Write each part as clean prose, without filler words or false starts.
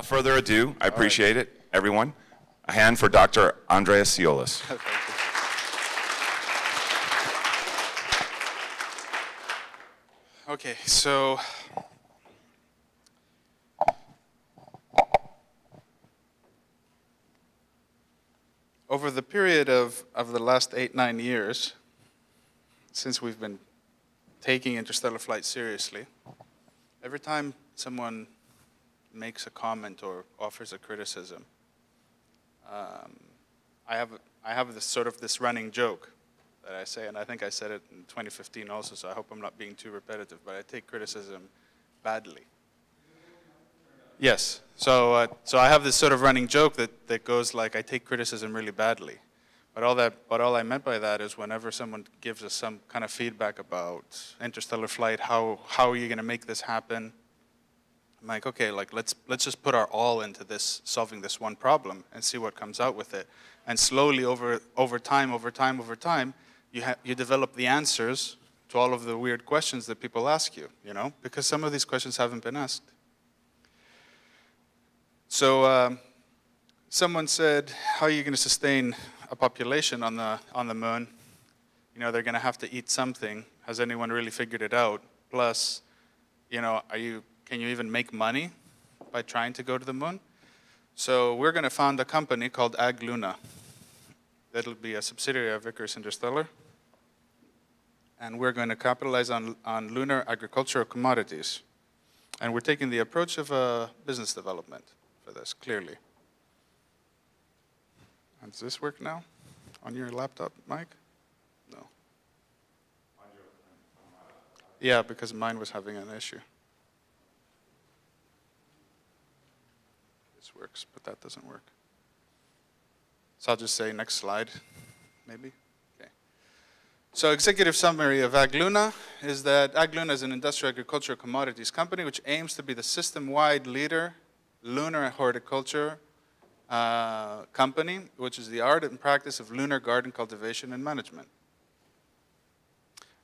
without further ado, I appreciate it, everyone. A hand for Dr. Andreas Tzioas. Okay, so over the period of the last 8-9 years, since we've been taking interstellar flight seriously, every time someone makes a comment or offers a criticism, I have this running joke that I say, and I think I said it in 2015 also, so I hope I'm not being too repetitive, but I take criticism badly. Yes, so I have this sort of running joke that goes like, I take criticism really badly. But all I meant by that is whenever someone gives us some kind of feedback about interstellar flight, how are you going to make this happen? I'm like, okay, like let's just put our all into this, solving this one problem, and see what comes out with it. And slowly, over time, you develop the answers to all of the weird questions that people ask you, you know, because some of these questions haven't been asked. So someone said, how are you going to sustain a population on the moon? You know, they're going to have to eat something. Has anyone really figured it out? Plus, you know, can you even make money by trying to go to the moon? So we're going to found a company called agLuna. That'll be a subsidiary of Icarus Interstellar. And we're going to capitalize on lunar agricultural commodities. And we're taking the approach of business development for this, clearly. And does this work now on your laptop, Mike? No. Yeah, because mine was having an issue. This works, but that doesn't work. So I'll just say next slide, maybe. Okay. So executive summary of agLuna is that agLuna is an industrial agricultural commodities company which aims to be the system-wide leader lunar horticulture company, which is the art and practice of lunar garden cultivation and management.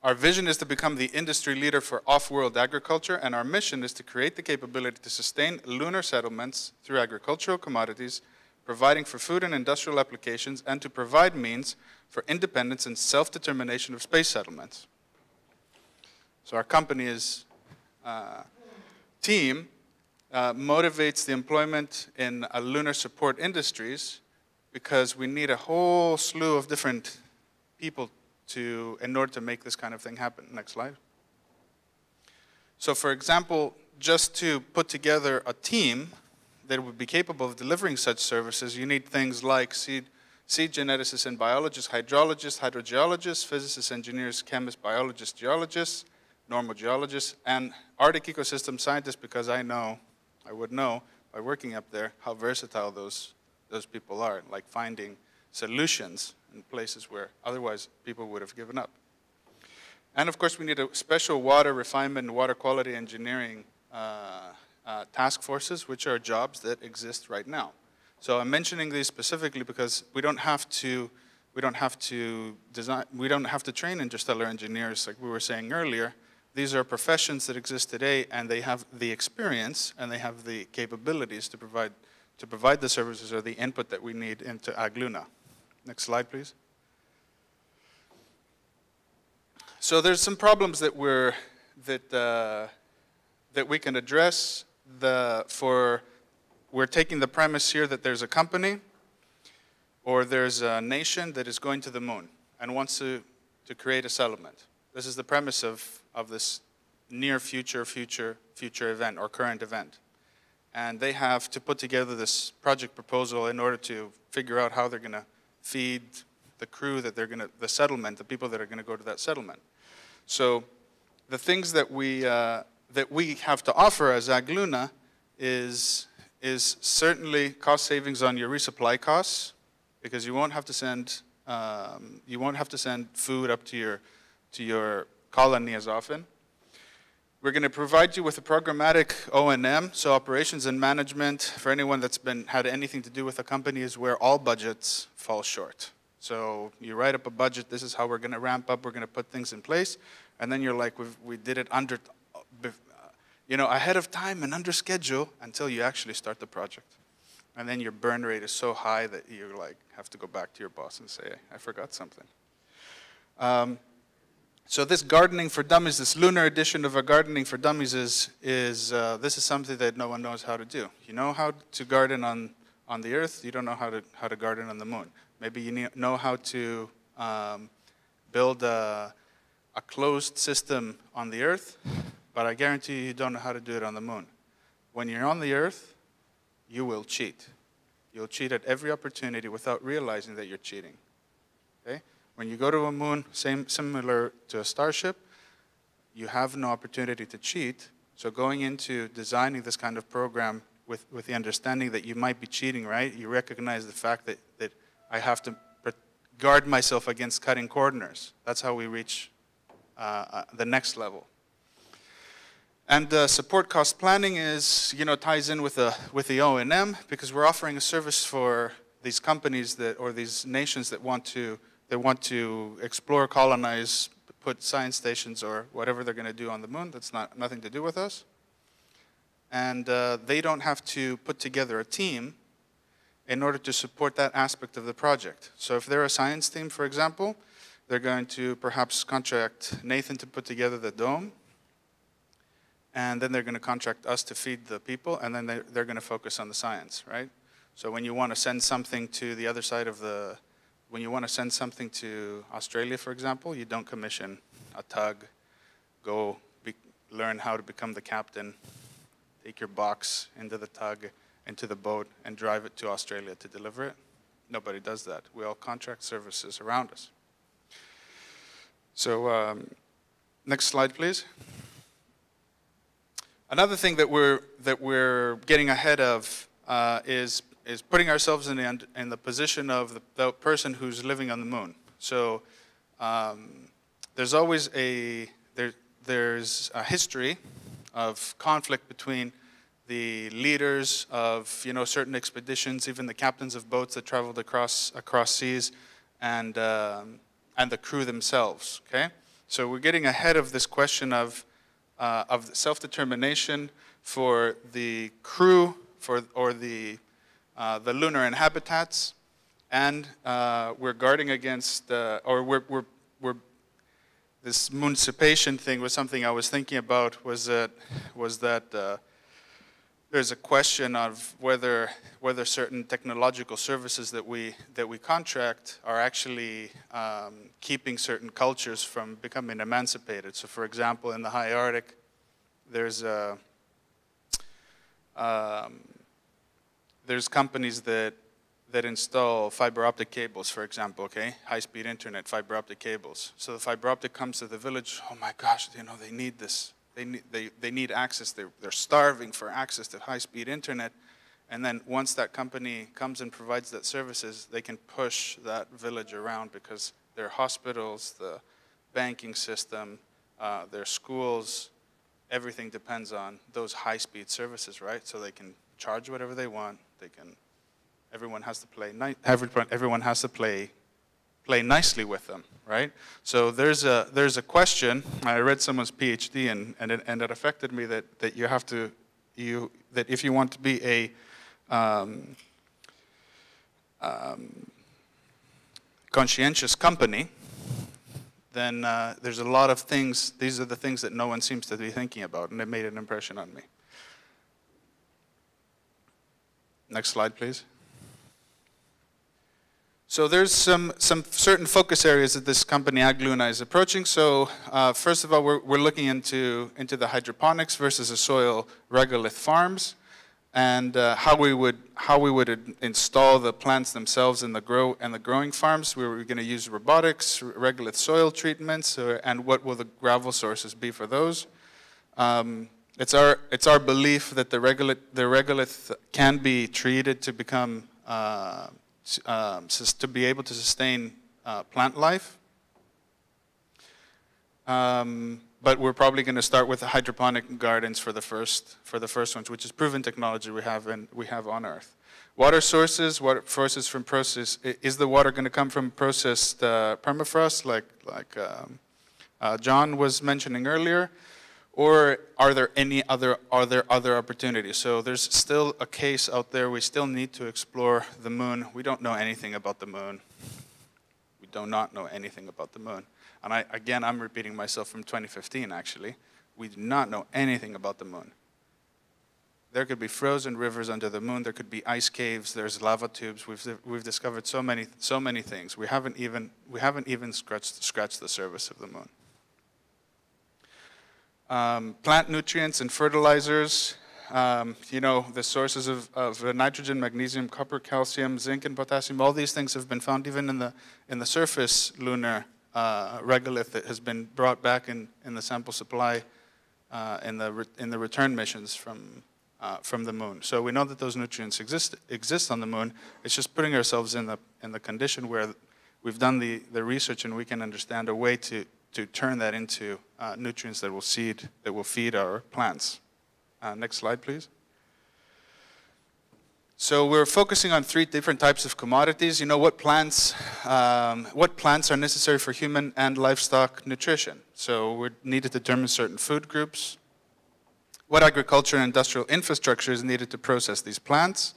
Our vision is to become the industry leader for off-world agriculture, and our mission is to create the capability to sustain lunar settlements through agricultural commodities, providing for food and industrial applications, and to provide means for independence and self-determination of space settlements. So our company's team motivates the employment in lunar support industries because we need a whole slew of different people in order to make this kind of thing happen. Next slide. So for example, just to put together a team that would be capable of delivering such services, you need things like seed geneticists and biologists, hydrologists, hydrogeologists, physicists, engineers, chemists, biologists, geologists, normal geologists, and Arctic ecosystem scientists, because I would know by working up there how versatile those people are, like finding solutions in places where otherwise people would have given up. And of course, we need a special water refinement and water quality engineering task forces, which are jobs that exist right now. So I'm mentioning these specifically because we don't have to train interstellar engineers like we were saying earlier. These are professions that exist today, and they have the experience and they have the capabilities to provide the services or the input that we need into agLuna. Next slide, please. So there's some problems that we can address. We're taking the premise here that there's a company or there's a nation that is going to the moon and wants to create a settlement. This is the premise of this near future event or current event. And they have to put together this project proposal in order to figure out how they're going to feed the crew the settlement, the people that are going to go to that settlement. So the things that we have to offer as agLuna is certainly cost savings on your resupply costs, because you won't have to send food up to your colony as often. We're going to provide you with a programmatic O&M, so operations and management. For anyone that's had anything to do with a company, is where all budgets fall short. So you write up a budget, this is how we're going to ramp up, we're going to put things in place, and then you're like, we did it ahead of time and under schedule until you actually start the project. And then your burn rate is so high that you have to go back to your boss and say, hey, I forgot something. So this Gardening for Dummies, this lunar edition of a Gardening for Dummies this is something that no one knows how to do. You know how to garden on the Earth, you don't know how to garden on the Moon. Maybe you know how to build a closed system on the Earth, but I guarantee you don't know how to do it on the Moon. When you're on the Earth, you will cheat. You'll cheat at every opportunity without realizing that you're cheating. Okay? When you go to a moon, similar to a Starship, you have no opportunity to cheat. So going into designing this kind of program with the understanding that you might be cheating, right? You recognize the fact that I have to guard myself against cutting corners. That's how we reach the next level. And support cost planning ties in with the O&M, because we're offering a service for these companies or these nations that want to explore, colonize, put science stations or whatever they're going to do on the Moon. That's nothing to do with us. And they don't have to put together a team in order to support that aspect of the project. So if they're a science team, for example, they're going to perhaps contract Nathan to put together the dome, and then they're going to contract us to feed the people, and then they're going to focus on the science, right? So when you want to send something to the other side of when you want to send something to Australia, for example, you don't commission a tug, go learn how to become the captain, take your box into the tug, into the boat, and drive it to Australia to deliver it. Nobody does that. We all contract services around us. So next slide, please. Another thing that we're getting ahead of is putting ourselves in the position of the person who's living on the Moon. So there's always there's a history of conflict between the leaders of certain expeditions, even the captains of boats that traveled across seas, and the crew themselves. Okay, so we're getting ahead of this question of self-determination for the crew, or the lunar inhabitants, and we're guarding against, this mooncipation thing was something I was thinking about. Was that there's a question of whether certain technological services that we contract are actually keeping certain cultures from becoming emancipated. So, for example, in the high Arctic, there's companies that install fiber optic cables, for example, okay? High-speed internet, fiber optic cables. So the fiber optic comes to the village, oh my gosh, they need this. They need access, they're starving for access to high-speed internet. And then once that company comes and provides that services, they can push that village around because their hospitals, the banking system, their schools, everything depends on those high-speed services, right? So they can charge whatever they want. Everyone has to play nicely with them, right? So there's a question. I read someone's PhD, and it affected me that if you want to be a conscientious company, then there's a lot of things. These are the things that no one seems to be thinking about, and it made an impression on me. Next slide, please. So there's some certain focus areas that this company agLuna is approaching. So first of all, we're looking into the hydroponics versus the soil regolith farms, and how we would install the plants themselves in the growing farms. We're going to use robotics, regolith soil treatments, and what will the gravel sources be for those. It's our belief that the regolith can be treated to become to be able to sustain plant life. But we're probably going to start with the hydroponic gardens for the first ones, which is proven technology we have on Earth. Water sources from process. Is the water going to come from processed permafrost, like John was mentioning earlier, Or are there other opportunities? So there's still a case out there. We still need to explore the moon. We don't know anything about the moon. We do not know anything about the moon. And again, I'm repeating myself from 2015, actually. We do not know anything about the moon. There could be frozen rivers under the moon. There could be ice caves. There's lava tubes. We've discovered so many things. We haven't even scratched the surface of the moon. Plant nutrients and fertilizers, the sources of nitrogen, magnesium, copper, calcium, zinc, and potassium. All these things have been found even in the surface lunar regolith that has been brought back in the sample supply in the return missions from the moon. So we know that those nutrients exist on the moon. It's just putting ourselves in the condition where we've done the research and we can understand a way to turn that into nutrients that will feed our plants. Next slide, please. So we're focusing on 3 different types of commodities. What plants are necessary for human and livestock nutrition. So we need to determine certain food groups. What agriculture and industrial infrastructure is needed to process these plants.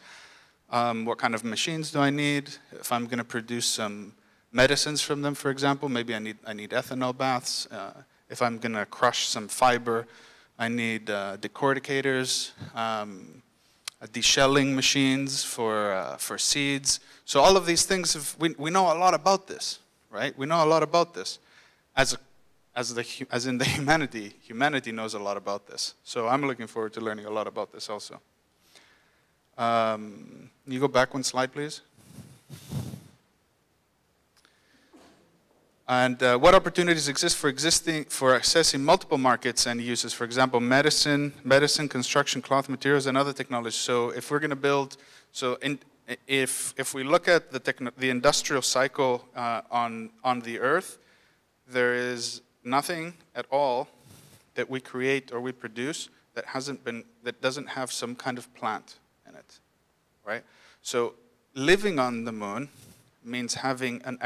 What kind of machines do I need? If I'm going to produce some medicines from them, for example, maybe I need ethanol baths. If I'm going to crush some fiber, I need decorticators, deshelling machines for seeds. So all of these things, we know a lot about this, right? We know a lot about this. As in the humanity knows a lot about this. So I'm looking forward to learning a lot about this also. You go back 1 slide, please. And what opportunities exist for accessing multiple markets and uses? For example, medicine, construction, cloth materials, and other technologies. So if we're going to build, if we look at the industrial cycle on the Earth, there is nothing at all that we create or we produce that doesn't have some kind of plant in it, right? So living on the moon means having an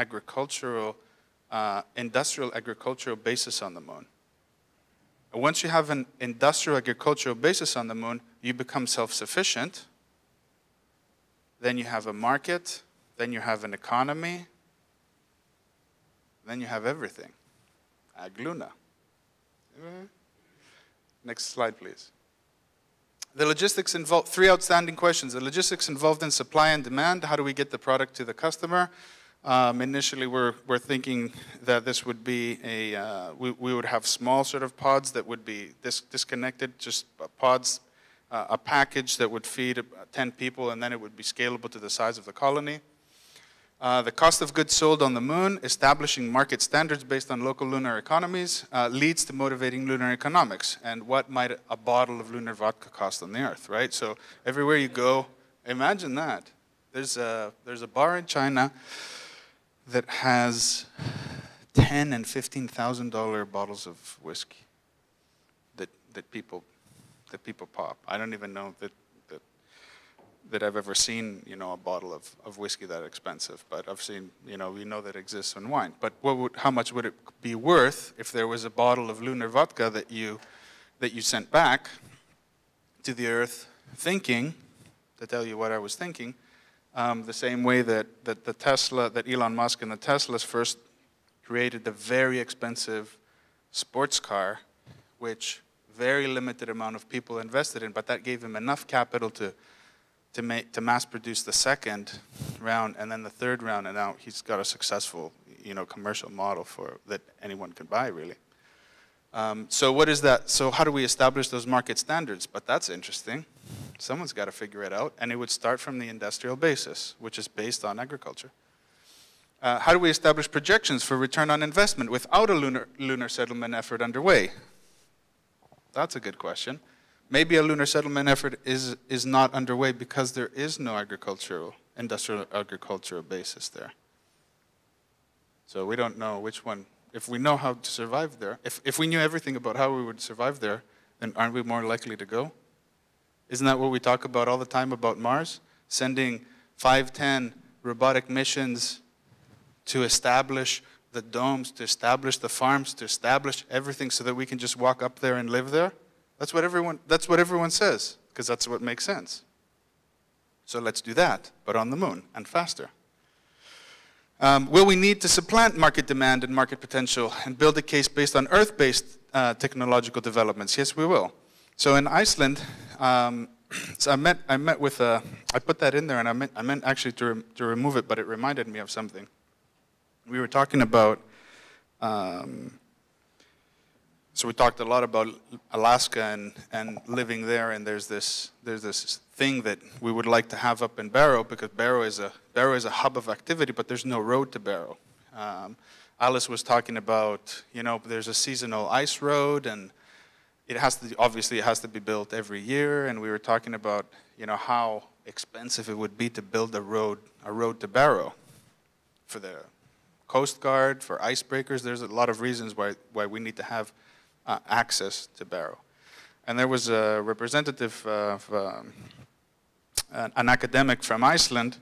industrial agricultural basis on the moon. And once you have an industrial agricultural basis on the moon, you become self-sufficient. Then you have a market. Then you have an economy. Then you have everything. agLuna. Next slide, please. The logistics involved, 3 outstanding questions. The logistics involved in supply and demand. How do we get the product to the customer? Initially, we're thinking that this would be we would have small sort of pods that would be disconnected, just pods, a package that would feed 10 people, and then it would be scalable to the size of the colony. The cost of goods sold on the moon, establishing market standards based on local lunar economies, leads to motivating lunar economics. And what might a bottle of lunar vodka cost on the Earth, right? So everywhere you go, imagine that. There's a bar in China that has $10,000 and $15,000 bottles of whiskey that people pop. I don't even know that I've ever seen, a bottle of whiskey that expensive. But I've seen, we know that exists in wine. But how much would it be worth if there was a bottle of lunar vodka that you sent back to the Earth, thinking, to tell you what I was thinking, the same way that Elon Musk and the Teslas first created the very expensive sports car, which very limited amount of people invested in, but that gave him enough capital to mass produce the second round and then the third round, and now he's got a successful, commercial model that anyone can buy, really. So what is that? So how do we establish those market standards? But that's interesting. Someone's got to figure it out, and it would start from the industrial basis, which is based on agriculture. How do we establish projections for return on investment without a lunar settlement effort underway? That's a good question. Maybe a lunar settlement effort is not underway because there is no industrial agricultural basis there. So we don't know which one. If we know how to survive there, if we knew everything about how we would survive there, then aren't we more likely to go? Isn't that what we talk about all the time about Mars? Sending 5, 10 robotic missions to establish the domes, to establish the farms, to establish everything so that we can just walk up there and live there? That's what everyone says, because that's what makes sense. So let's do that, but on the moon and faster. Will we need to supplant market demand and market potential and build a case based on Earth-based technological developments? Yes, we will. So in Iceland, so I met with I put that in there, and I meant actually to remove it, but it reminded me of something. We were talking about, so we talked a lot about Alaska and living there, and there's this thing that we would like to have up in Barrow, because Barrow is a hub of activity, but there's no road to Barrow. Alice was talking about, there's a seasonal ice road, and obviously it has to be built every year, and we were talking about, how expensive it would be to build a road to Barrow for the Coast Guard, for icebreakers. There's a lot of reasons why we need to have access to Barrow. And there was a representative of an academic from Iceland,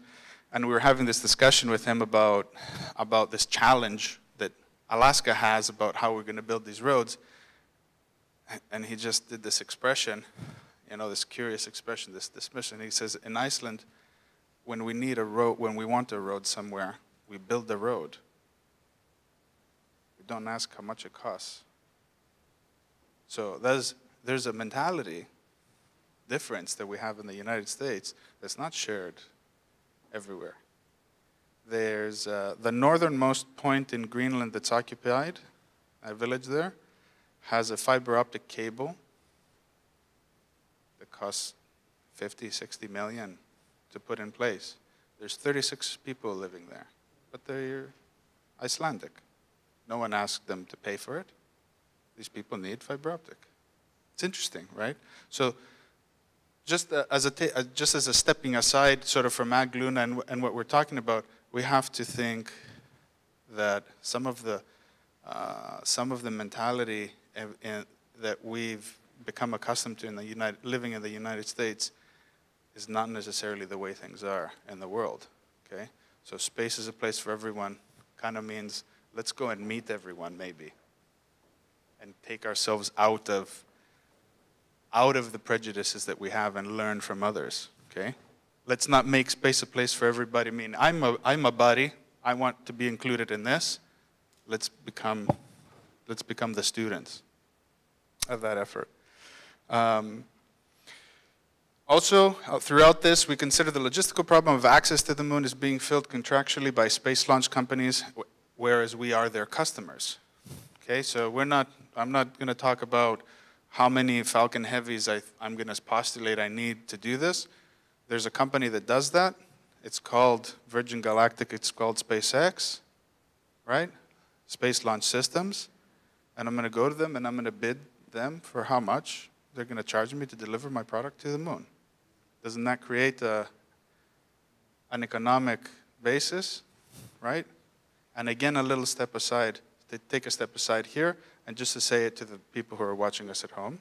and we were having this discussion with him about this challenge that Alaska has about how we're going to build these roads. And he just did this expression, this curious expression, this dismission. He says, in Iceland, when we want a road somewhere, we build the road. We don't ask how much it costs. So there's a mentality difference that we have in the United States that's not shared everywhere. There's the northernmost point in Greenland that's occupied, a village there, has a fiber optic cable that costs 50, 60 million to put in place. There's 36 people living there, but they're Icelandic. No one asked them to pay for it. These people need fiber optic. It's interesting, right? So just as a stepping aside sort of from agLuna and what we're talking about, we have to think that some of the mentality that we've become accustomed to living in the United States is not necessarily the way things are in the world, okay? So space is a place for everyone kind of means let's go and meet everyone maybe and take ourselves out of the prejudices that we have and learn from others, okay? Let's not make space a place for everybody. I mean, I'm a buddy. I want to be included in this. Let's become the students of that effort. Also, throughout this, we consider the logistical problem of access to the moon is being filled contractually by space launch companies, whereas we are their customers. Okay, so I'm not going to talk about how many Falcon Heavies I'm going to postulate I need to do this. There's a company that does that. It's called Virgin Galactic. It's called SpaceX, right? Space Launch Systems. And I'm going to go to them and I'm going to bid them for how much they're going to charge me to deliver my product to the moon. Doesn't that create an economic basis, right? And again, a little step aside, to take a step aside here, and just to say it to the people who are watching us at home,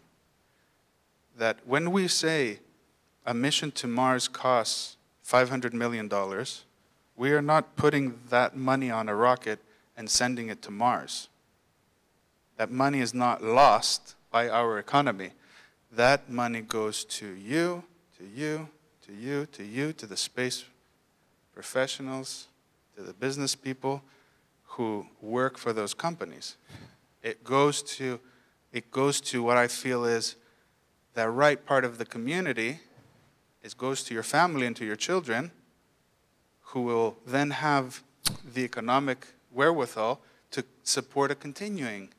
that when we say a mission to Mars costs $500 million, we are not putting that money on a rocket and sending it to Mars. That money is not lost by our economy. That money goes to you, to you, to you, to you, to the space professionals, to the business people who work for those companies. It goes to what I feel is the right part of the community. It goes to your family and to your children, who will then have the economic wherewithal to support a continuing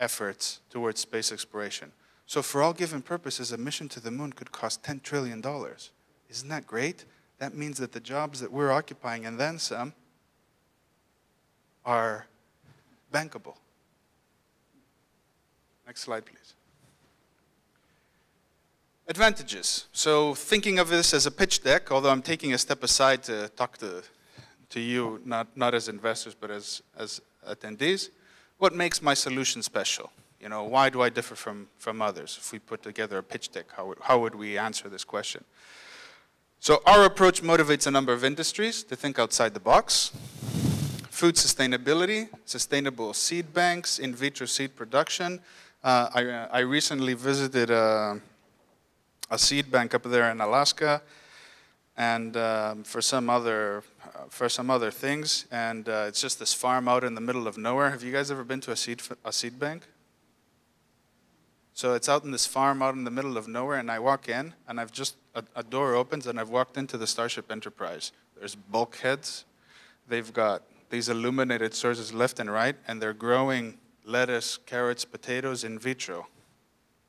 efforts towards space exploration. So for all given purposes, a mission to the moon could cost $10 trillion. Isn't that great? That means that the jobs that we're occupying and then some are bankable. Next slide, please. Advantages. So thinking of this as a pitch deck, although I'm taking a step aside to talk to you, not as investors, but as attendees, what makes my solution special? You know, why do I differ from others? If we put together a pitch deck, how would we answer this question? So our approach motivates a number of industries to think outside the box. Food sustainability, sustainable seed banks, in vitro seed production. I recently visited a seed bank up there in Alaska, and for some other things, and it's just this farm out in the middle of nowhere. Have you guys ever been to a seed bank? So it's out in this farm out in the middle of nowhere, and I walk in, and a door opens, and I've walked into the Starship Enterprise. There's bulkheads. They've got these illuminated sources left and right, and they're growing lettuce, carrots, potatoes in vitro.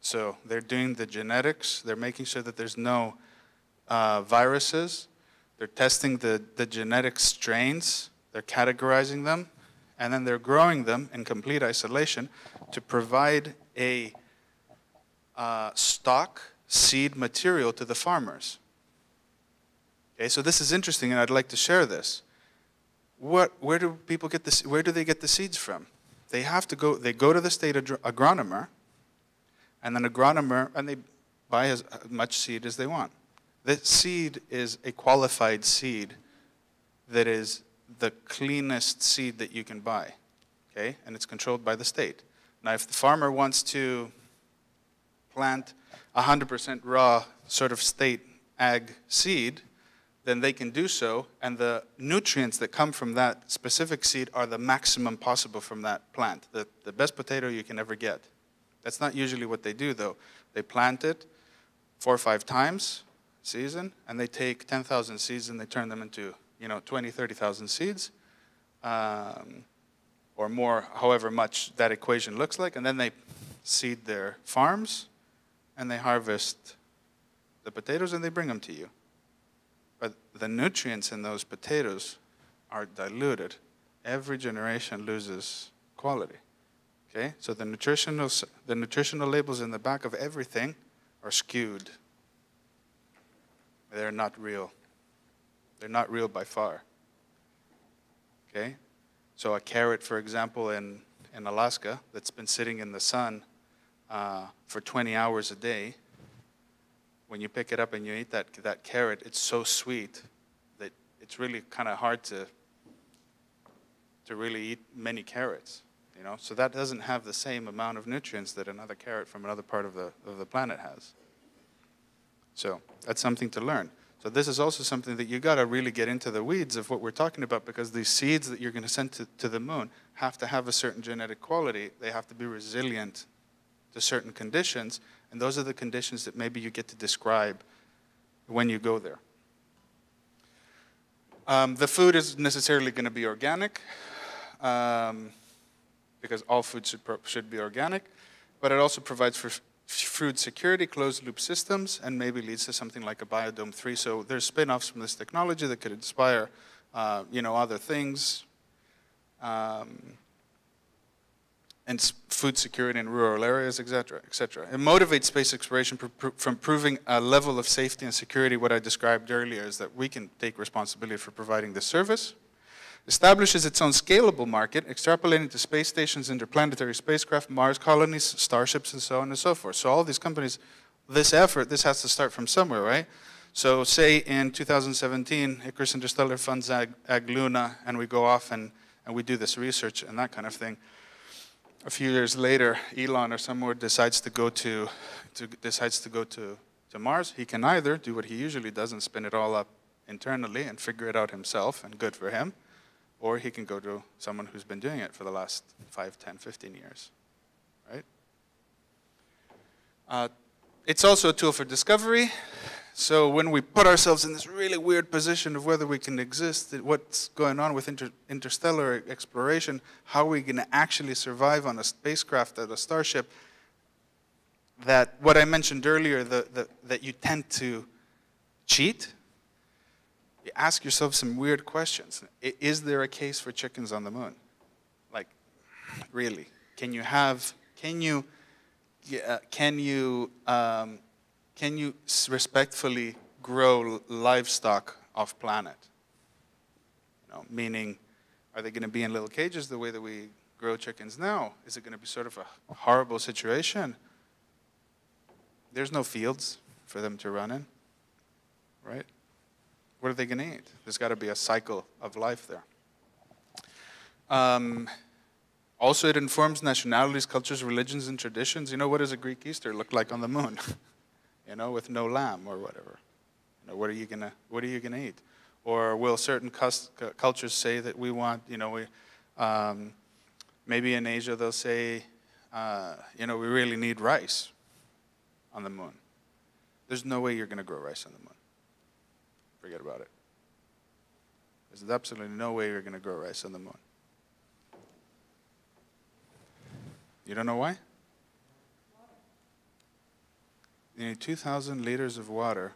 So they're doing the genetics. They're making sure that there's no viruses. They're testing the genetic strains. They're categorizing them, and then they're growing them in complete isolation to provide a stock seed material to the farmers. Okay, so this is interesting, and I'd like to share this. Where do people get this? Where do they get the seeds from? They go to the state agronomer, and then and they buy as much seed as they want. This seed is a qualified seed that is the cleanest seed that you can buy, okay? And it's controlled by the state. Now, if the farmer wants to plant 100% raw sort of state ag seed, then they can do so, and the nutrients that come from that specific seed are the maximum possible from that plant, the best potato you can ever get. That's not usually what they do, though. They plant it 4 or 5 times a season, and they take 10,000 seeds and they turn them into 20, 30,000 seeds, or more, however much that equation looks like, and then they seed their farms, and they harvest the potatoes and they bring them to you. But the nutrients in those potatoes are diluted. Every generation loses quality. Okay? So the nutritional labels in the back of everything are skewed. They're not real. They're not real by far. Okay? So a carrot, for example, in Alaska that's been sitting in the sun for 20 hours a day, when you pick it up and you eat that carrot, it's so sweet that it's really kind of hard to really eat many carrots, So that doesn't have the same amount of nutrients that another carrot from another part of the planet has. So that's something to learn. So this is also something that you got to really get into the weeds of what we're talking about, because these seeds that you're going to send to the moon have to have a certain genetic quality. They have to be resilient to certain conditions, and those are the conditions that maybe you get to describe when you go there. The food is necessarily going to be organic, because all food should be organic, but it also provides for food security, closed-loop systems, and maybe leads to something like a Biodome 3. So there's spin-offs from this technology that could inspire, other things, and food security in rural areas, et cetera, et cetera. It motivates space exploration from proving a level of safety and security. What I described earlier is that we can take responsibility for providing this service. Establishes its own scalable market, extrapolating to space stations, interplanetary spacecraft, Mars colonies, starships, and so on and so forth. So all these companies, this has to start from somewhere, right? So say in 2017, Icarus Interstellar funds agLuna, and we go off and we do this research and that kind of thing. A few years later, Elon or somewhere decides to go to Mars. He can either do what he usually does and spin it all up internally and figure it out himself, and good for him, or he can go to someone who's been doing it for the last 5, 10, 15 years, right? It's also a tool for discovery. So when we put ourselves in this really weird position of whether we can exist, what's going on with interstellar exploration, how are we going to actually survive on a spacecraft at a starship, that what I mentioned earlier, that you tend to cheat, you ask yourself some weird questions. Is there a case for chickens on the moon? Like, really? Can you respectfully grow livestock off planet? Meaning, are they going to be in little cages the way that we grow chickens now? Is it going to be sort of a horrible situation? There's no fields for them to run in, right? What are they going to eat? There's got to be a cycle of life there. Also, it informs nationalities, cultures, religions, and traditions. You know, what does a Greek Easter look like on the moon? You know, with no lamb or whatever. You know, what are you gonna eat? Or will certain cultures say that we want, you know, maybe in Asia they'll say, you know, we really need rice on the moon. There's no way you're gonna grow rice on the moon. Forget about it. There's absolutely no way you're gonna grow rice on the moon. You don't know why? You need 2,000 liters of water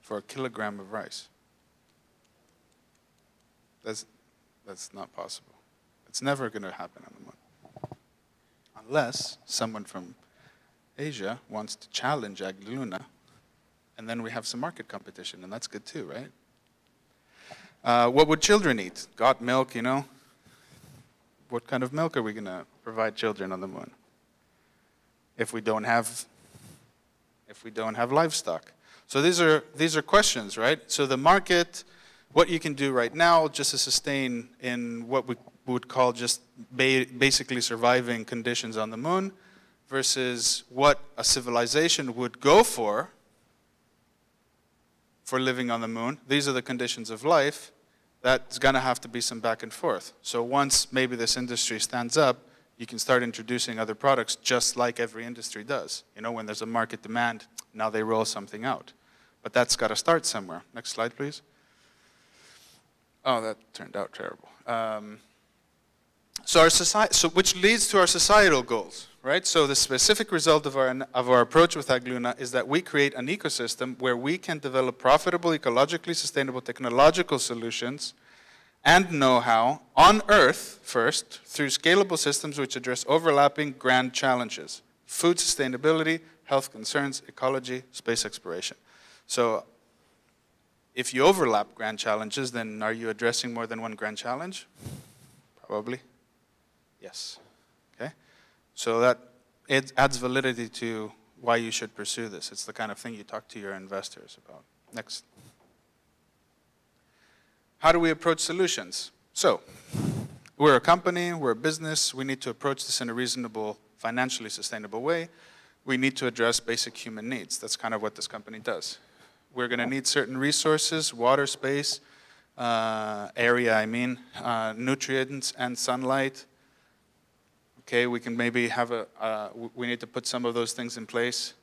for a kilogram of rice. That's not possible. It's never going to happen on the moon. Unless someone from Asia wants to challenge agLuna, and then we have some market competition, and that's good too, right? What would children eat? Got milk, you know? What kind of milk are we going to provide children on the moon if we don't have livestock? So these are questions, right? So the market, what you can do right now just to sustain in what we would call just basically surviving conditions on the moon versus what a civilization would go for living on the moon. These are the conditions of life. That's going to have to be some back and forth. So once maybe this industry stands up, you can start introducing other products just like every industry does. You know, when there's a market demand, now they roll something out. But that's got to start somewhere. Next slide, please. Oh, that turned out terrible. So which leads to our societal goals, right? So the specific result of our approach with agLuna is that we create an ecosystem where we can develop profitable, ecologically sustainable technological solutions and know-how on Earth first through scalable systems which address overlapping grand challenges: food sustainability, health concerns, ecology, space exploration. So if you overlap grand challenges, then are you addressing more than one grand challenge? Probably. Yes. Okay? So that it adds validity to why you should pursue this. It's the kind of thing you talk to your investors about. Next. How do we approach solutions? So, we're a company, we're a business, we need to approach this in a reasonable, financially sustainable way. We need to address basic human needs. That's kind of what this company does. We're going to need certain resources: water, space, nutrients and sunlight. Okay, we can maybe have we need to put some of those things in place.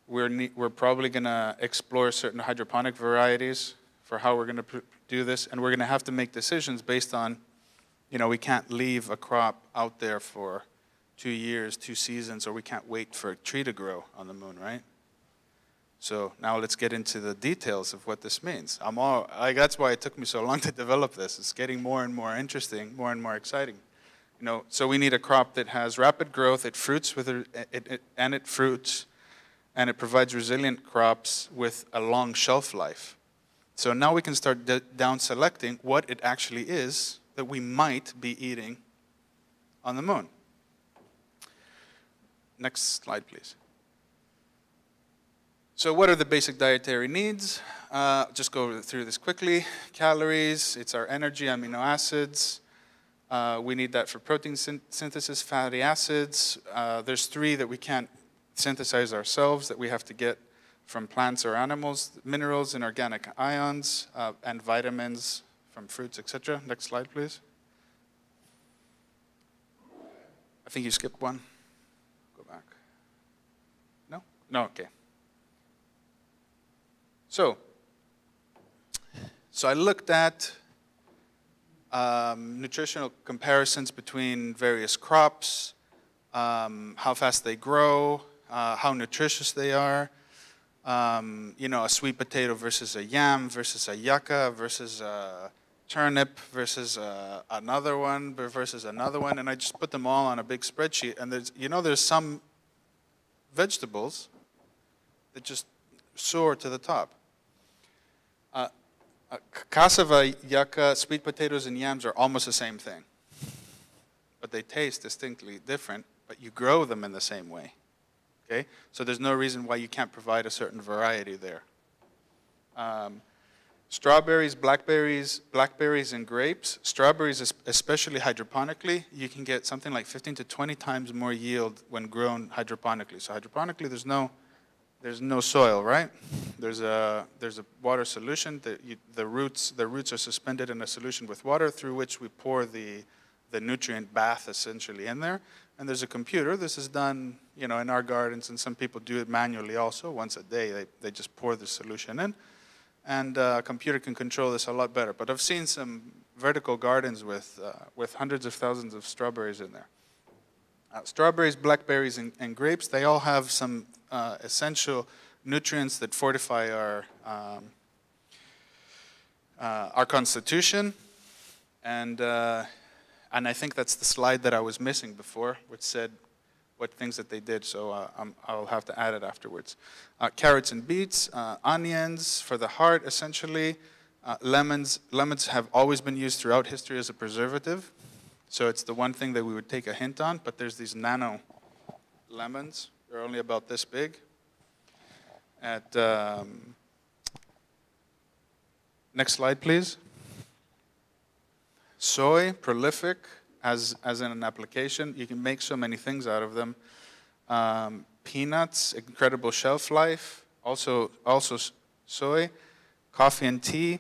We're probably going to explore certain hydroponic varieties for how we're going to do this, and we're going to have to make decisions based on, you know, we can't leave a crop out there for 2 years, 2 seasons, or we can't wait for a tree to grow on the moon, right? So now let's get into the details of what this means. That's why it took me so long to develop this. It's getting more and more interesting, more and more exciting. You know, so we need a crop that has rapid growth, it fruits and it provides resilient crops with a long shelf life. So now we can start down selecting what it actually is that we might be eating on the moon. Next slide, please. So what are the basic dietary needs? Just go through this quickly. Calories, it's our energy, amino acids. We need that for protein synthesis, fatty acids. There's 3 that we can't synthesize ourselves that we have to get from plants or animals: minerals and organic ions, and vitamins from fruits, etc. Next slide, please. I think you skipped one. Go back. No? No, okay. So I looked at nutritional comparisons between various crops, how fast they grow, how nutritious they are. You know, a sweet potato versus a yam versus a yucca versus a turnip versus another one versus another one, and I just put them all on a big spreadsheet. And there's some vegetables that just soar to the top. Cassava, yucca, sweet potatoes, and yams are almost the same thing, but they taste distinctly different, but you grow them in the same way. Okay? So there's no reason why you can't provide a certain variety there. Strawberries, blackberries, and grapes. Strawberries, especially hydroponically, you can get something like 15 to 20 times more yield when grown hydroponically. So hydroponically, there's no soil, right? There's a water solution. The roots are suspended in a solution with water through which we pour the nutrient bath essentially in there. And there's a computer. This is done, in our gardens, and some people do it manually also. Once a day, they just pour the solution in. And a computer can control this a lot better. But I've seen some vertical gardens with hundreds of thousands of strawberries in there. Strawberries, blackberries, and grapes, they all have some essential nutrients that fortify our constitution. And I think that's the slide that I was missing before, which said what things that they did, so I'll have to add it afterwards. Carrots and beets, onions for the heart, essentially. Lemons have always been used throughout history as a preservative, so it's the one thing that we would take a hint on, but there's these nano lemons. They're only about this big. Next slide, please. Soy, prolific. As in an application, you can make so many things out of them. Peanuts, incredible shelf life. Also soy, coffee and tea.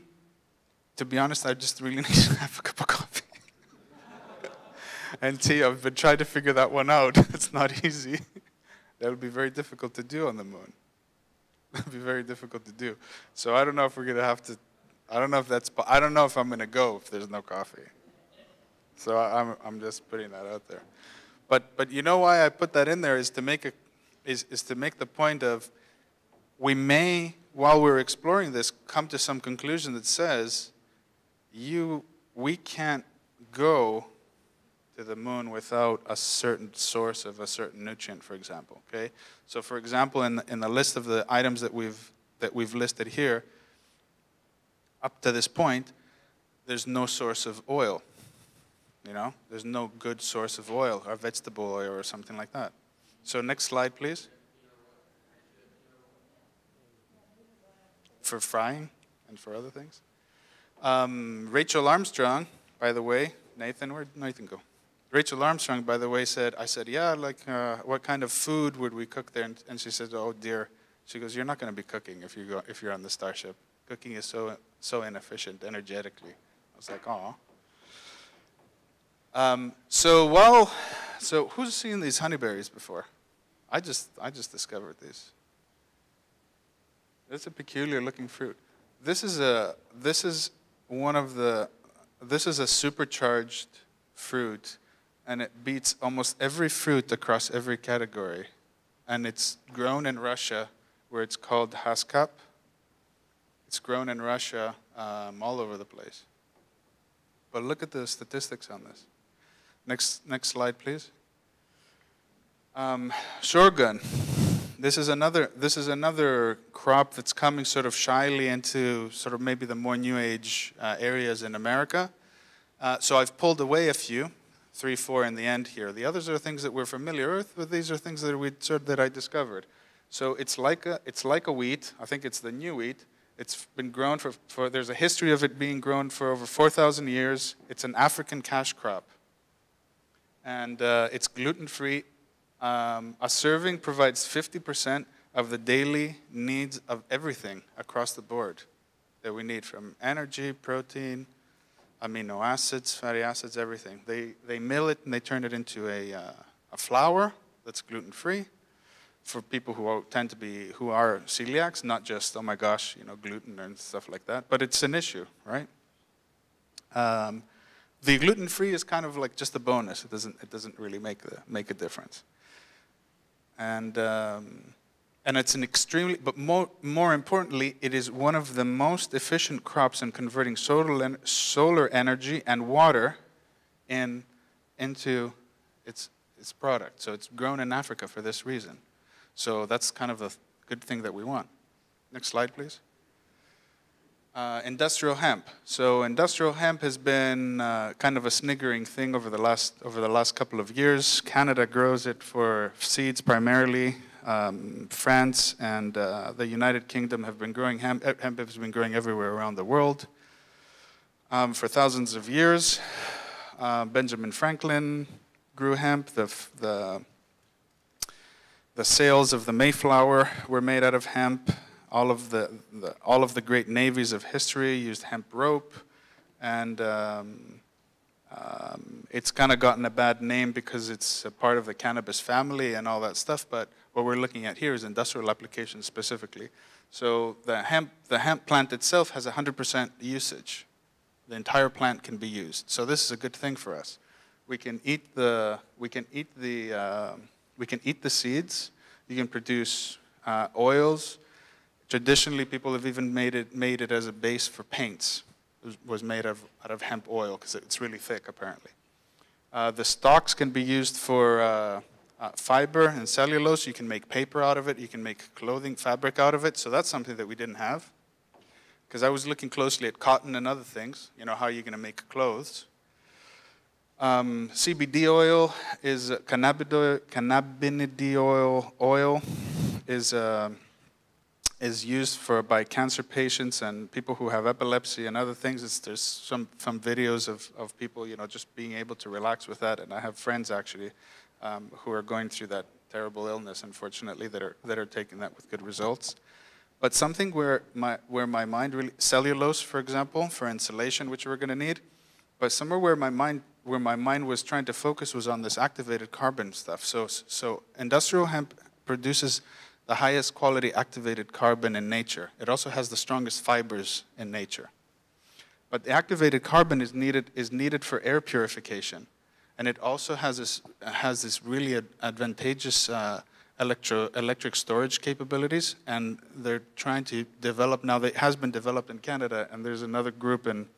To be honest, I just really need to have a cup of coffee. And tea, I've been trying to figure that one out. It's not easy. That would be very difficult to do on the moon. That would be very difficult to do. So I don't know if we're going to have to, I don't know if I'm going to go if there's no coffee. So I'm just putting that out there. But you know why I put that in there is to make the point of we may, while we're exploring this, come to some conclusion that says we can't go to the moon without a certain source of a certain nutrient, for example. Okay? So for example, in the list of the items that we've listed here, up to this point, there's no source of oil. There's no good source of oil, or vegetable oil, or something like that. So next slide, please. For frying and for other things. Rachel Armstrong, by the way, Nathan, where'd Nathan go? Rachel Armstrong, by the way, I said, yeah, like, what kind of food would we cook there? And she said, oh dear. She goes, you're not going to be cooking if you're on the Starship. Cooking is so inefficient energetically. I was like, oh. So who's seen these honeyberries before? I just discovered these. It's a peculiar looking fruit. This is a supercharged fruit, and it beats almost every fruit across every category. And it's grown in Russia, where it's called haskap. It's grown in Russia all over the place. But look at the statistics on this. Next slide, please. Sorghum. This is another crop that's coming sort of shyly into sort of maybe the more new age areas in America. So I've pulled away a few, 3, 4 in the end here. The others are things that we're familiar with, but these are things that I discovered. So it's like a wheat. I think it's the new wheat. It's been grown there's a history of it being grown for over 4,000 years. It's an African cash crop. And it's gluten-free. A serving provides 50% of the daily needs of everything across the board that we need, from energy, protein, amino acids, fatty acids, everything. They mill it and they turn it into a flour that's gluten-free for people who are celiacs, not just, oh my gosh, gluten and stuff like that. But it's an issue, right? The gluten-free is kind of like just a bonus. It doesn't really make a difference. And it's an extremely, but more importantly, it is one of the most efficient crops in converting solar energy and water into its product. So it's grown in Africa for this reason. So that's kind of a good thing that we want. Next slide, please. Industrial hemp. So industrial hemp has been kind of a sniggering thing over the last couple of years. Canada grows it for seeds primarily. France and the United Kingdom have been growing hemp. Hemp has been growing everywhere around the world for thousands of years. Benjamin Franklin grew hemp. The sails of the Mayflower were made out of hemp. All of the great navies of history used hemp rope, and it's kind of gotten a bad name because it's a part of the cannabis family and all that stuff, but what we're looking at here is industrial applications specifically. So the hemp plant itself has 100% usage. The entire plant can be used. So this is a good thing for us. We can eat the seeds. You can produce oils. Traditionally, people have even made it as a base for paints. It was made out of hemp oil because it's really thick, apparently. The stalks can be used for fiber and cellulose. You can make paper out of it. You can make clothing, fabric out of it. So that's something that we didn't have. Because I was looking closely at cotton and other things. You know, how are you going to make clothes? CBD oil is cannabinoid oil is used by cancer patients and people who have epilepsy and other things. There's some videos of people, you know, just being able to relax with that. And I have friends actually who are going through that terrible illness, unfortunately, that are taking that with good results. But something where my mind really, cellulose, for example, for insulation, which we're going to need. But somewhere where my mind was trying to focus was on this activated carbon stuff. So industrial hemp produces the highest quality activated carbon in nature. It also has the strongest fibers in nature. But the activated carbon is needed for air purification, and it also has this really advantageous electric storage capabilities. And they're trying to develop now. It has been developed in Canada, and there's another group in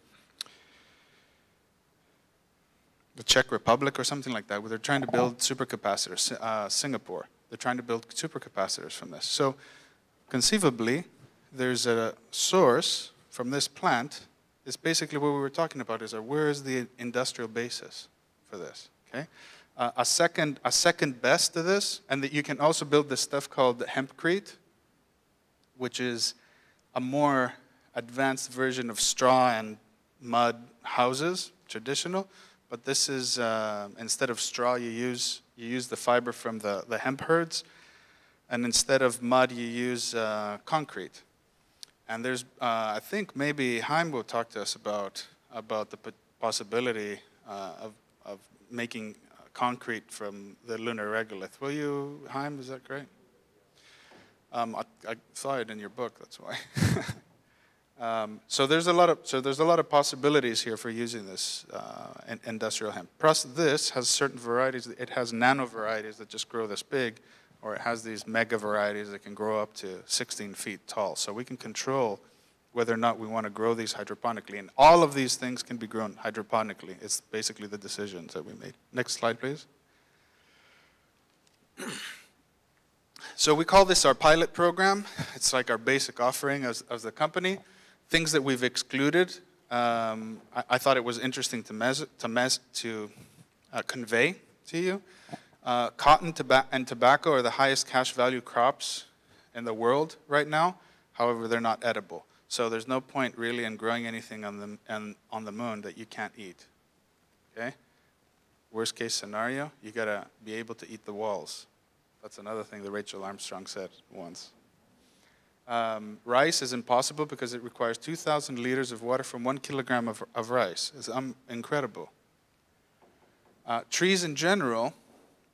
the Czech Republic or something like that, where they're trying to build supercapacitors. Singapore. They're trying to build supercapacitors from this. So conceivably, there's a source from this plant. It's basically what we were talking about, is where is the industrial basis for this, okay? A second best to this, and that you can also build this stuff called hempcrete, which is a more advanced version of straw and mud houses, traditional. But this is, instead of straw, you use the fiber from the hemp herds, and instead of mud, you use concrete. And there's, I think maybe Heim will talk to us about the possibility of making concrete from the lunar regolith. Will you, Heim? Is that correct? I saw it in your book. That's why. So there's a lot of possibilities here for using this industrial hemp. Plus, this has certain varieties. It has nano varieties that just grow this big, or it has these mega varieties that can grow up to 16 feet tall. So we can control whether or not we want to grow these hydroponically. And all of these things can be grown hydroponically. It's basically the decisions that we made. Next slide, please. So we call this our pilot program. It's like our basic offering as the company. Things that we've excluded, I thought it was interesting to convey to you. Cotton and tobacco are the highest cash value crops in the world right now. However, they're not edible. So there's no point really in growing anything on the moon that you can't eat. Okay? Worst case scenario, you gotta be able to eat the walls. That's another thing that Rachel Armstrong said once. Rice is impossible because it requires 2,000 liters of water from 1 kilogram of rice. It's incredible. Trees in general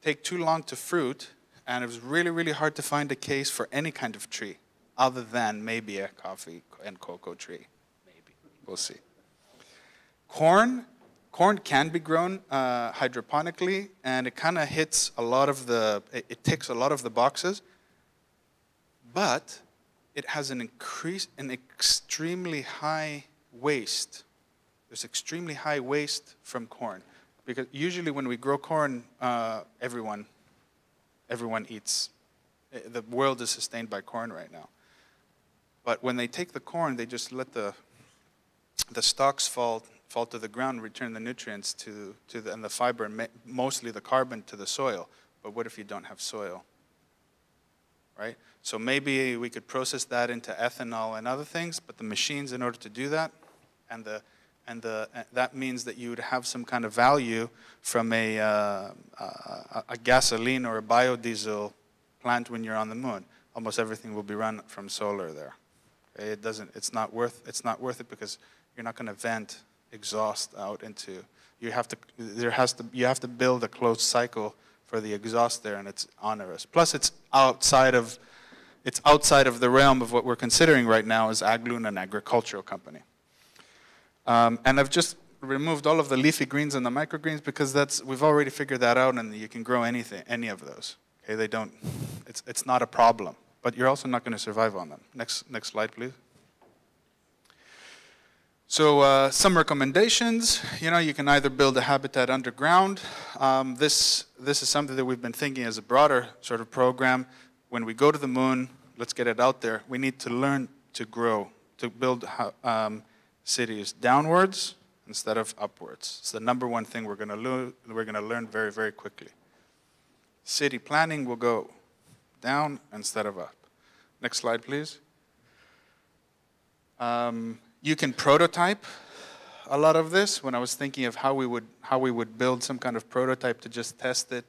take too long to fruit, and it was really, really hard to find a case for any kind of tree, other than maybe a coffee and cocoa tree. Maybe. We'll see. Corn can be grown hydroponically, and it kind of hits a lot of it ticks a lot of the boxes, but it has an extremely high waste. There's extremely high waste from corn. Because usually when we grow corn, everyone eats. The world is sustained by corn right now. But when they take the corn, they just let the stalks fall to the ground, return the nutrients and the fiber, and mostly the carbon to the soil. But what if you don't have soil? right? So maybe we could process that into ethanol and other things, but the machines, in order to do that, and that means that you would have some kind of value from a gasoline or a biodiesel plant when you're on the moon. Almost everything will be run from solar there. Okay? It's not worth it because you're not going to vent exhaust out into. You have to build a closed cycle for the exhaust there, and it's onerous. Plus, it's outside of the realm of what we're considering right now as agLuna, an agricultural company. And I've just removed all of the leafy greens and the microgreens because we've already figured that out, and you can grow any of those. Okay, it's not a problem, but you're also not going to survive on them. Next slide, please. So some recommendations. You can either build a habitat underground. This is something that we've been thinking as a broader sort of program. When we go to the moon, let's get it out there. We need to learn to grow, to build cities downwards instead of upwards. It's the number one thing we're going to learn very, very quickly. City planning will go down instead of up. Next slide, please. You can prototype a lot of this. When I was thinking of how we would build some kind of prototype to just test it,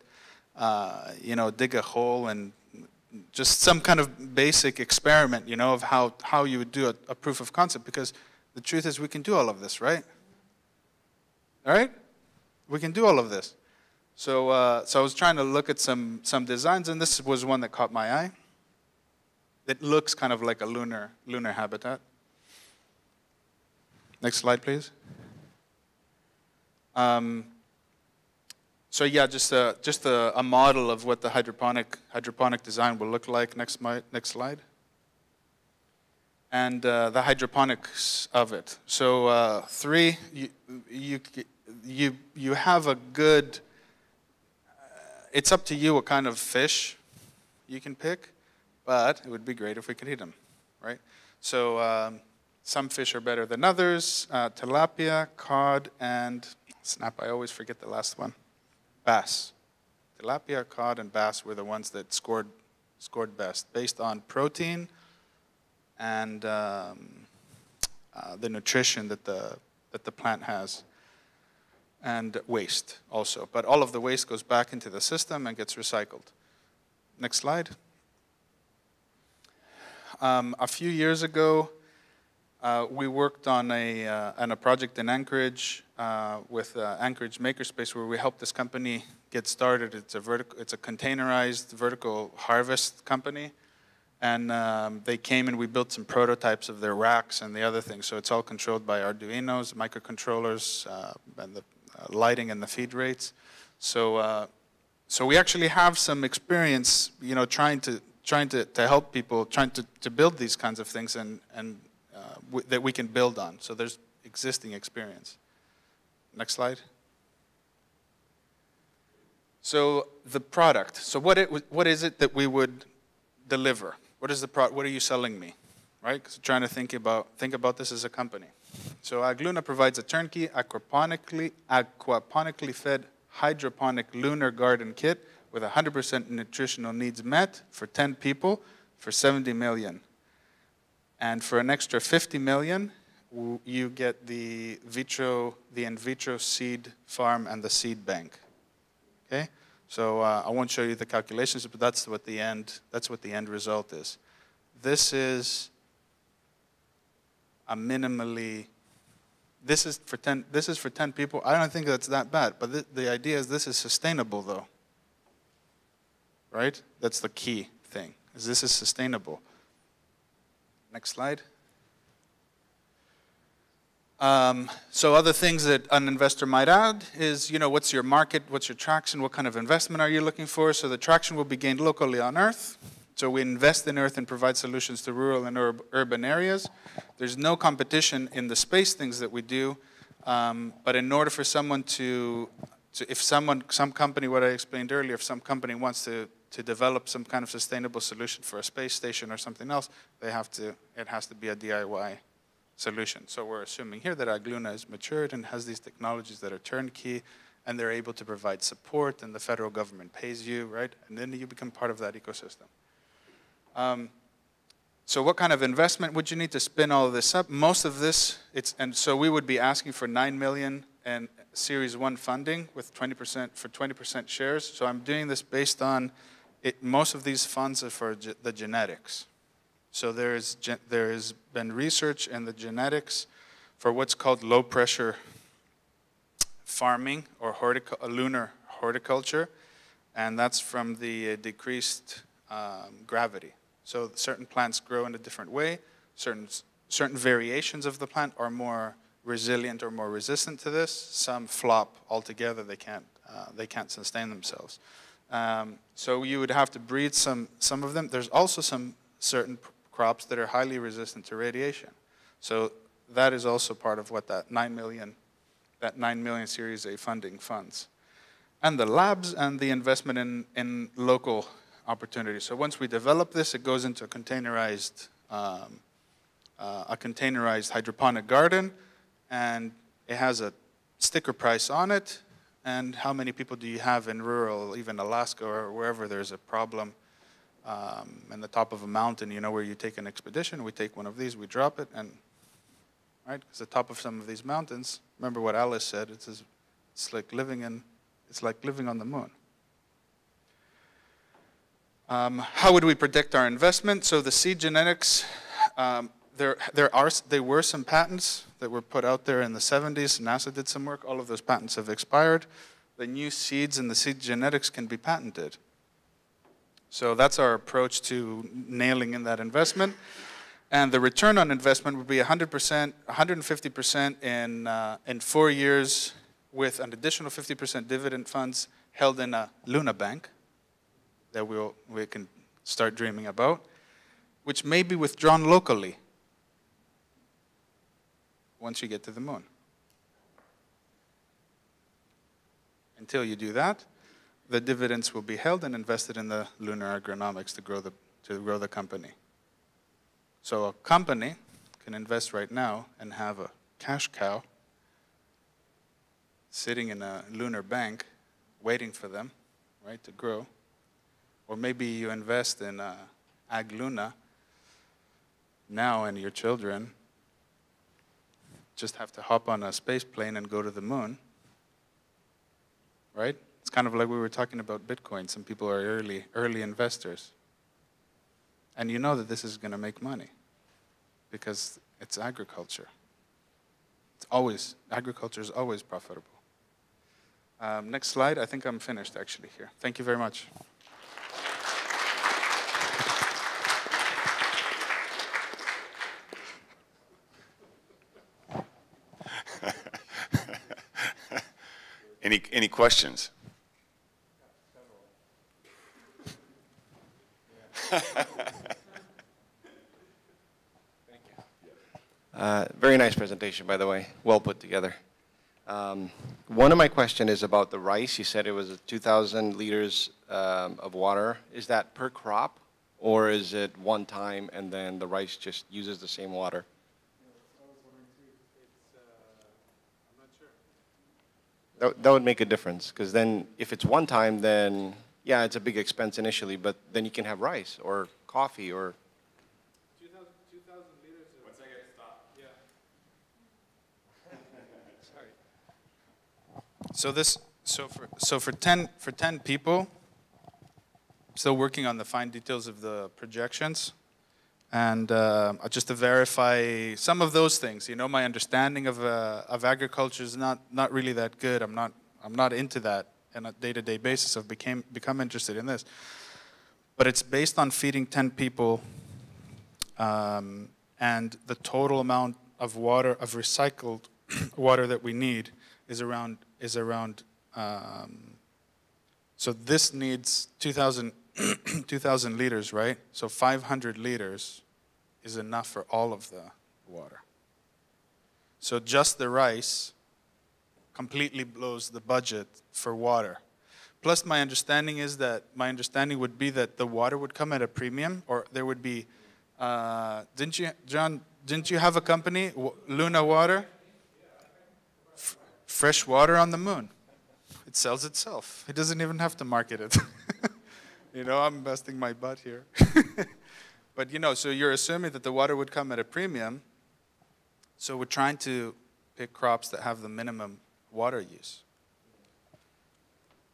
dig a hole and just some kind of basic experiment, of how you would do a proof of concept, because the truth is we can do all of this, right? All right? We can do all of this. So I was trying to look at some designs, and this was one that caught my eye. It looks kind of like a lunar habitat. Next slide, please. So yeah, just a model of what the hydroponic design will look like. Next slide. And the hydroponics of it. So 3, you have a good. It's up to you what kind of fish you can pick, but it would be great if we could eat them, right? So some fish are better than others. Tilapia, cod, and snap. I always forget the last one. Bass. Tilapia, cod, and bass were the ones that scored best based on protein and the nutrition that the plant has, and waste also. But all of the waste goes back into the system and gets recycled. Next slide. A few years ago, we worked on a project in Anchorage with Anchorage Makerspace, where we helped this company get started. It's a containerized vertical harvest company, and they came and we built some prototypes of their racks and the other things. So it's all controlled by Arduinos, microcontrollers, and the lighting and the feed rates. So we actually have some experience, trying to help people, trying to build these kinds of things and that we can build on. So there's existing experience. Next slide. So the product. So what is it that we would deliver? What is the product? What are you selling me? Right? Because trying to think about this as a company. So agLuna provides a turnkey, aquaponically fed hydroponic lunar garden kit with 100% nutritional needs met for 10 people for 70 million. And for an extra 50 million, you get the in vitro seed farm and the seed bank. Okay? So I won't show you the calculations, but that's what the end result is. This is a minimally. This is for 10 people. I don't think that's that bad, but the idea is this is sustainable, though. Right? That's the key thing. Is this is sustainable. Next slide. So other things that an investor might add is, what's your market, what's your traction, what kind of investment are you looking for? So the traction will be gained locally on Earth. So we invest in Earth and provide solutions to rural and urban areas. There's no competition in the space things that we do, but in order for someone if some company, what I explained earlier, if some company wants to develop some kind of sustainable solution for a space station or something else, it has to be a DIY solution. So we're assuming here that agLuna is matured and has these technologies that are turnkey, and they're able to provide support, and the federal government pays you, right? And then you become part of that ecosystem. So what kind of investment would you need to spin all of this up? Most of this, and so we would be asking for 9 million and Series 1 funding with 20% for 20% shares. So I'm doing this based on most of these funds are for the genetics. So there has been research in the genetics for what's called low pressure farming or lunar horticulture, and that's from the decreased gravity. So certain plants grow in a different way. Certain variations of the plant are more resilient or more resistant to this. Some flop altogether. They can't sustain themselves. So you would have to breed some of them. There's also some certain crops that are highly resistant to radiation. So that is also part of what that 9 million Series A funding funds. And the labs and the investment in local opportunities. So once we develop this, it goes into a containerized hydroponic garden, and it has a sticker price on it, and how many people do you have in rural, even Alaska or wherever there's a problem in the top of a mountain, you know, where you take an expedition, we take one of these, we drop it, and right, because the top of some of these mountains, remember what Alice said, it's like living on the moon. How would we predict our investment? So the seed genetics, there were some patents that were put out there in the 70s. NASA did some work. All of those patents have expired. The new seeds and the seed genetics can be patented. So that's our approach to nailing in that investment. And the return on investment would be 100%, 150% in 4 years with an additional 50% dividend funds held in a Luna bank that we can start dreaming about, which may be withdrawn locally once you get to the moon. Until you do that, the dividends will be held and invested in the Lunar agronomics to grow the company. So a company can invest right now and have a cash cow sitting in a lunar bank waiting for them, right, to grow. Or maybe you invest in agLuna now, and your children just have to hop on a space plane and go to the moon, right? It's kind of like we were talking about Bitcoin. Some people are early investors. And you know that this is going to make money because it's agriculture. Agriculture is always profitable. Next slide. I think I'm finished actually here. Thank you very much. Any questions? Very nice presentation, by the way. Well put together. One of my questions is about the rice. You said it was 2,000 liters of water. Is that per crop, or is it one time and then the rice just uses the same water? That would make a difference, because then if it's one time, then yeah, it's a big expense initially, but then you can have rice or coffee or... 2,000 liters of... Once I get stopped. Yeah. Sorry. So for 10 people, still working on the fine details of the projections, and just to verify some of those things. You know, my understanding of agriculture is not really that good. I'm not into that on a day-to-day basis. I've become interested in this, but it's based on feeding 10 people, and the total amount of water, of recycled water that we need is around. So this needs 2,000 liters, right? So 500 liters is enough for all of the water. So just the rice completely blows the budget for water. Plus my understanding would be that the water would come at a premium, or there would be, didn't you have a company, Luna Water? Fresh water on the moon. It sells itself. It doesn't even have to market it. You know, I'm busting my butt here. But you know, so you're assuming that the water would come at a premium. So we're trying to pick crops that have the minimum water use.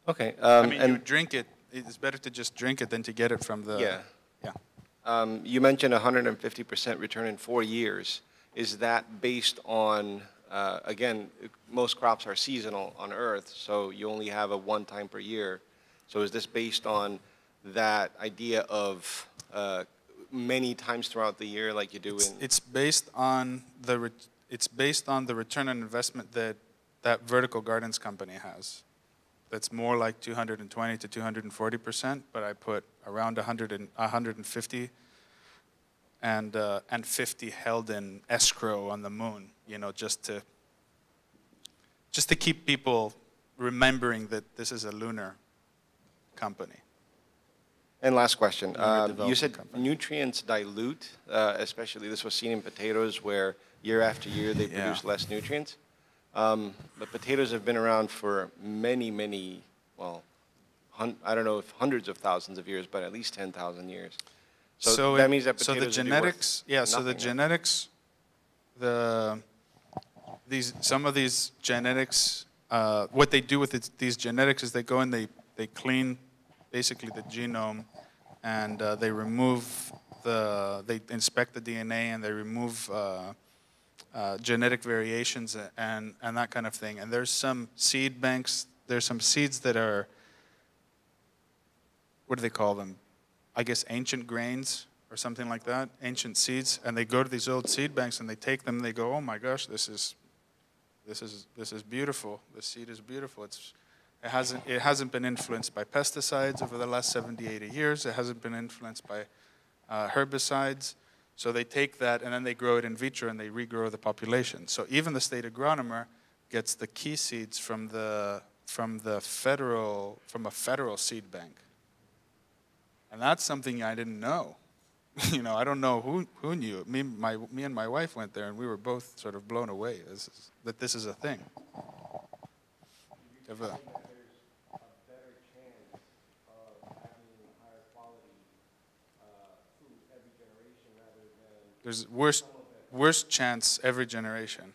Okay. I mean, you drink it. It's better to just drink it than to get it from the. Yeah. Yeah. You mentioned 150% return in 4 years. Is that based on, again, most crops are seasonal on Earth, so you only have a one time per year. So is this based on that idea of many times throughout the year, like you do in? It's based on the return on investment that Vertical Gardens company has. That's more like 220 to 240%, but I put around 150 and 50 held in escrow on the moon, you know, just to keep people remembering that this is a lunar company. And last question. You said company. nutrients dilute, especially this was seen in potatoes where year after year they produce less nutrients. But potatoes have been around for many, well, I don't know if hundreds of thousands of years, but at least 10,000 years. So that means that potatoes the genetics, so the nothing, genetics, some of these genetics, what they do with these genetics is they go and they clean basically the genome, and they remove they inspect the DNA and they remove genetic variations and that kind of thing. And there's some seed banks, there's some seeds that are, what do they call them? I guess ancient grains or something like that, ancient seeds. And they go to these old seed banks and they take them and they go, oh my gosh, this is beautiful. This seed is beautiful. It hasn't been influenced by pesticides over the last 70, 80 years. It hasn't been influenced by herbicides. So they take that and then they grow it in vitro and they regrow the population. So even the state agronomer gets the key seeds from a federal seed bank. And that's something I didn't know. You know, I don't know who knew. Me and my wife went there and we were both sort of blown away that this is a thing. There's worse chance every generation.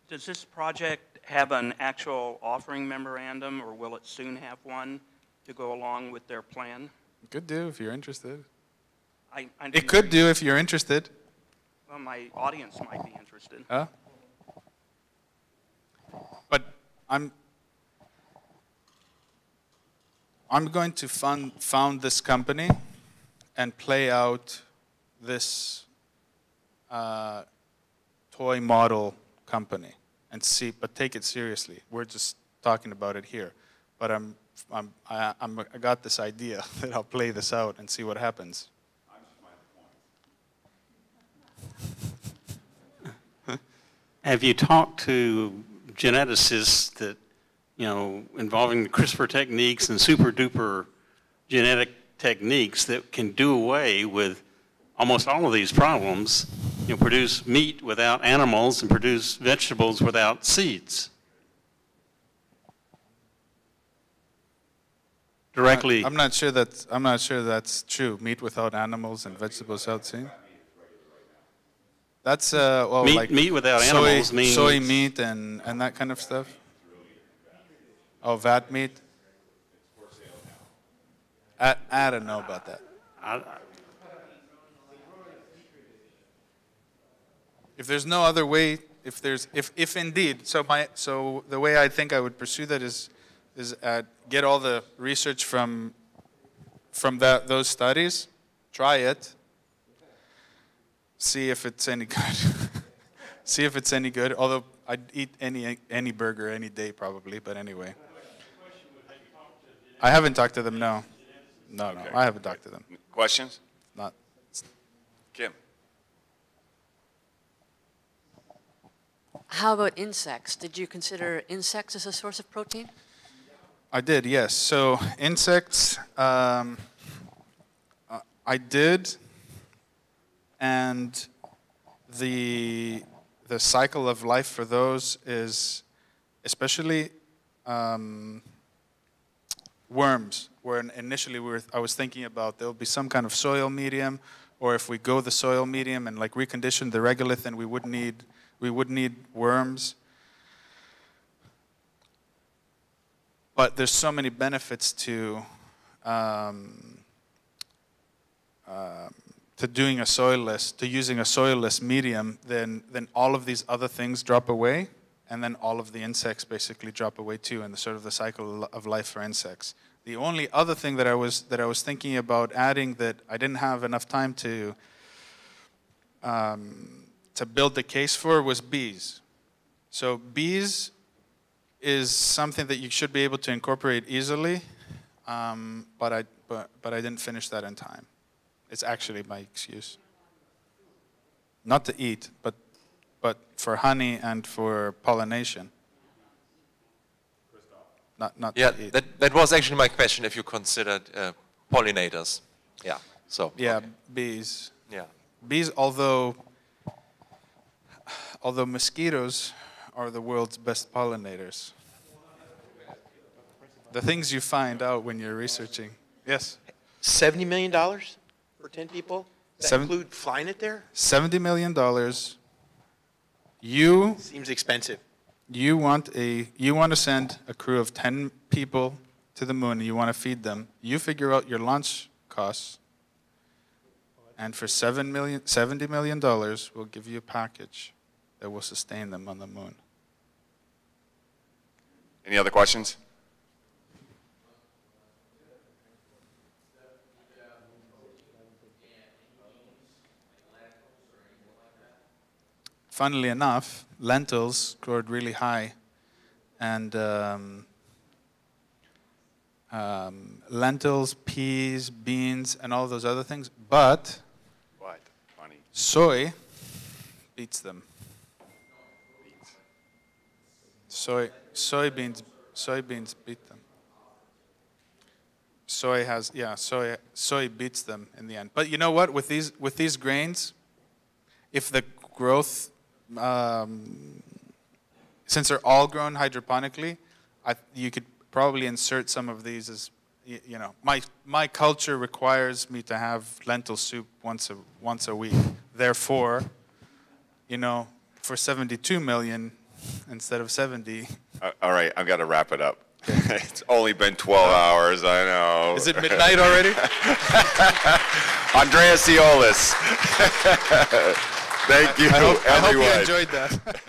Does this project have an actual offering memorandum, or will it soon have one to go along with their plan? It could do if you're interested. It could do if you're interested. Well, my audience might be interested. Huh? But I'm going to found this company and play out this toy model company and see, but take it seriously. We're just talking about it here, but I got this idea that I'll play this out and see what happens. Have you talked to geneticists that, you know, involving the CRISPR techniques and super duper genetic techniques that can do away with almost all of these problems, you know, produce meat without animals and produce vegetables without seeds? Directly. I'm not sure that's true. Meat without animals and vegetables without seeds. That's well, meat without animals means soy meat and that kind of stuff. Oh, vat meat. I don't know about that. If there's no other way, if indeed, so the way I think I would pursue that is get all the research from those studies, try it, see if it's any good. See if it's any good. Although I'd eat any burger any day probably, but anyway. I haven't talked to them. No, I haven't talked to them. Questions? Not. Kim. How about insects? Did you consider insects as a source of protein? I did, yes. So insects, I did, and the cycle of life for those is especially worms, where initially I was thinking about there'll be some kind of soil medium, or if we go the soil medium and like recondition the regolith, then we would need worms. But there's so many benefits to doing a soilless, to using a soilless medium, then all of these other things drop away, and then all of the insects basically drop away too, and the sort of the cycle of life for insects. The only other thing that I was thinking about adding that I didn't have enough time to build the case for was bees. So bees is something that you should be able to incorporate easily, but I didn't finish that in time. It's actually my excuse. Not to eat, but for honey and for pollination. Not Yeah, to eat. that was actually my question, if you considered pollinators. Yeah, so. Yeah, okay. bees. Yeah. Bees, although mosquitoes are the world's best pollinators. The things you find out when you're researching. Yes? $70 million for 10 people? Does that include flying it there? $70 million. You Seems expensive. you want to send a crew of 10 people to the moon and you want to feed them. You figure out your launch costs. And for $70 million, we'll give you a package that will sustain them on the moon. Any other questions? Funnily enough, lentils scored really high, and lentils, peas, beans, and all those other things. But What? Funny. soy beats them. Soybeans beat them. Soy beats them in the end. But you know what? With these grains, if the growth, since they're all grown hydroponically, you could probably insert some of these as, you know, my culture requires me to have lentil soup once a week. Therefore, you know, for 72 million instead of 70. All right, I've got to wrap it up. It's only been 12 hours, I know. Is it midnight already? Andreas Tzioas. Thank you, I hope everyone. you enjoyed that.